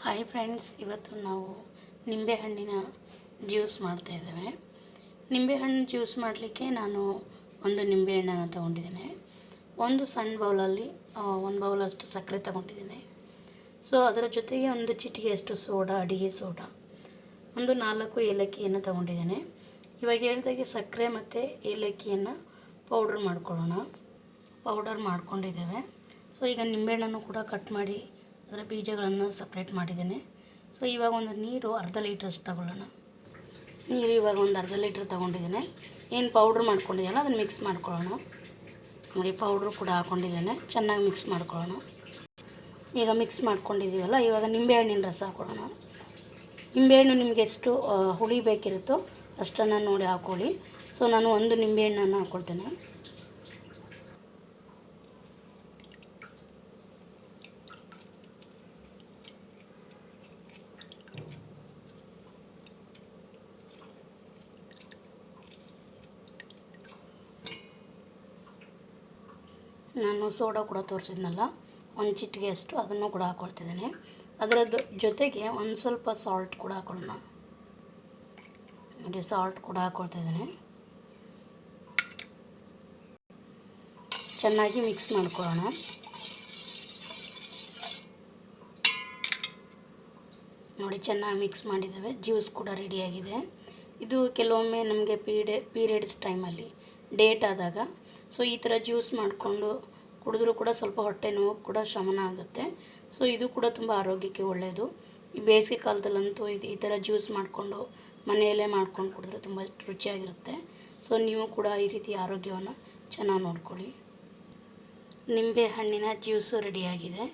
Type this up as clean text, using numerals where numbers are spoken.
Hi friends, ಇವತ್ತು ನಾವು ನಿಂಬೆಹಣ್ಣಿನ ಜ್ಯೂಸ್ ಮಾಡ್ತಾಯಿದ್ದೇವೆ. ನಿಂಬೆಹಣ್ಣು ಜ್ಯೂಸ್ ಮಾಡಲಿಕ್ಕೆ ನಾನು ಒಂದು ನಿಂಬೆಹಣ್ಣನ್ನು ತೊಗೊಂಡಿದ್ದೇನೆ. ಒಂದು ಸಣ್ಣ ಬೌಲಲ್ಲಿ 1 ಬೌಲಷ್ಟು ಸಕ್ಕರೆ ತಗೊಂಡಿದ್ದೇನೆ. ಸೊ ಅದರ ಜೊತೆಗೆ ಒಂದು ಚಿಟಿಕೆಯಷ್ಟು ಸೋಡಾ, ಅಡಿಗೆ ಸೋಡಾ, ಒಂದು 4 ಏಲಕ್ಕಿಯನ್ನು ತಗೊಂಡಿದ್ದೇನೆ. ಇವಾಗ ಹೇಳ್ದಾಗೆ ಸಕ್ಕರೆ ಮತ್ತು ಏಲಕ್ಕಿಯನ್ನು ಪೌಡ್ರ್ ಮಾಡ್ಕೊಂಡಿದ್ದೇವೆ. ಸೊ ಈಗ ನಿಂಬೆಹಣ್ಣನ್ನು ಕೂಡ ಕಟ್ ಮಾಡಿ ಅದರ ಬೀಜಗಳನ್ನು ಸಪ್ರೇಟ್ ಮಾಡಿದ್ದೇನೆ. ಸೊ ಇವಾಗ ಒಂದು ನೀರು ಅರ್ಧ ಲೀಟ್ರಷ್ಟು ತಗೊಳ್ಳೋಣ. ನೀರು ಇವಾಗ ಒಂದು ಅರ್ಧ ಲೀಟ್ರ್ ತೊಗೊಂಡಿದ್ದೇನೆ. ಏನು ಪೌಡ್ರ್ ಮಾಡ್ಕೊಂಡಿದ್ದೀನಲ್ಲ ಅದನ್ನು ಮಿಕ್ಸ್ ಮಾಡ್ಕೊಳ್ಳೋಣ. ನೋಡಿ, ಪೌಡ್ರು ಕೂಡ ಹಾಕ್ಕೊಂಡಿದ್ದೇನೆ. ಚೆನ್ನಾಗಿ ಮಿಕ್ಸ್ ಮಾಡ್ಕೊಳ್ಳೋಣ. ಈಗ ಮಿಕ್ಸ್ ಮಾಡ್ಕೊಂಡಿದ್ದೀವಲ್ಲ, ಇವಾಗ ನಿಂಬೆಹಣ್ಣಿನ ರಸ ಹಾಕೊಳ್ಳೋಣ. ನಿಂಬೆಹಣ್ಣು ನಿಮಗೆ ಎಷ್ಟು ಹುಳಿ ಬೇಕಿರುತ್ತೋ ಅಷ್ಟನ್ನು ನೋಡಿ ಹಾಕ್ಕೊಳ್ಳಿ. ಸೊ ನಾನು ಒಂದು ನಿಂಬೆಹಣ್ಣನ್ನು ಹಾಕ್ಕೊಳ್ತೇನೆ. ನಾನು ಸೋಡಾ ಕೂಡ ತೋರಿಸಿದ್ನಲ್ಲ, ಒಂದು ಚಿಟಿಕೆಯಷ್ಟು ಅದನ್ನು ಕೂಡ ಹಾಕ್ಕೊಳ್ತಿದ್ದೇನೆ. ಅದರ ಜೊತೆಗೆ ಒಂದು ಸ್ವಲ್ಪ ಸಾಲ್ಟ್ ಕೂಡ ಹಾಕೊಳ್ಳೋಣ. ನೋಡಿ, ಸಾಲ್ಟ್ ಕೂಡ ಹಾಕ್ಕೊಳ್ತಿದ್ದೇನೆ. ಚೆನ್ನಾಗಿ ಮಿಕ್ಸ್ ಮಾಡ್ಕೊಳ್ಳೋಣ. ನೋಡಿ, ಚೆನ್ನಾಗಿ ಮಿಕ್ಸ್ ಮಾಡಿದ್ದೇವೆ. ಜ್ಯೂಸ್ ಕೂಡ ರೆಡಿಯಾಗಿದೆ. ಇದು ಕೆಲವೊಮ್ಮೆ ನಮಗೆ ಪೀರಿಯಡ್ಸ್ ಟೈಮಲ್ಲಿ ಡೇಟ್ ಆದಾಗ ಸೊ ಈ ಥರ ಜ್ಯೂಸ್ ಮಾಡಿಕೊಂಡು ಕುಡಿದ್ರೂ ಕೂಡ ಸ್ವಲ್ಪ ಹೊಟ್ಟೆ ನೋವು ಕೂಡ ಶಮನ ಆಗುತ್ತೆ. ಸೊ ಇದು ಕೂಡ ತುಂಬ ಆರೋಗ್ಯಕ್ಕೆ ಒಳ್ಳೆಯದು. ಈ ಬೇಸಿಗೆ ಕಾಲದಲ್ಲಂತೂ ಈ ಥರ ಜ್ಯೂಸ್ ಮಾಡಿಕೊಂಡು ಮನೆಯಲ್ಲೇ ಮಾಡ್ಕೊಂಡು ಕುಡಿದ್ರೆ ತುಂಬ ರುಚಿಯಾಗಿರುತ್ತೆ. ಸೊ ನೀವು ಕೂಡ ಈ ರೀತಿ ಆರೋಗ್ಯವನ್ನು ಚೆನ್ನಾಗಿ ನೋಡ್ಕೊಳ್ಳಿ. ನಿಂಬೆ ಹಣ್ಣಿನ ಜ್ಯೂಸು ರೆಡಿಯಾಗಿದೆ.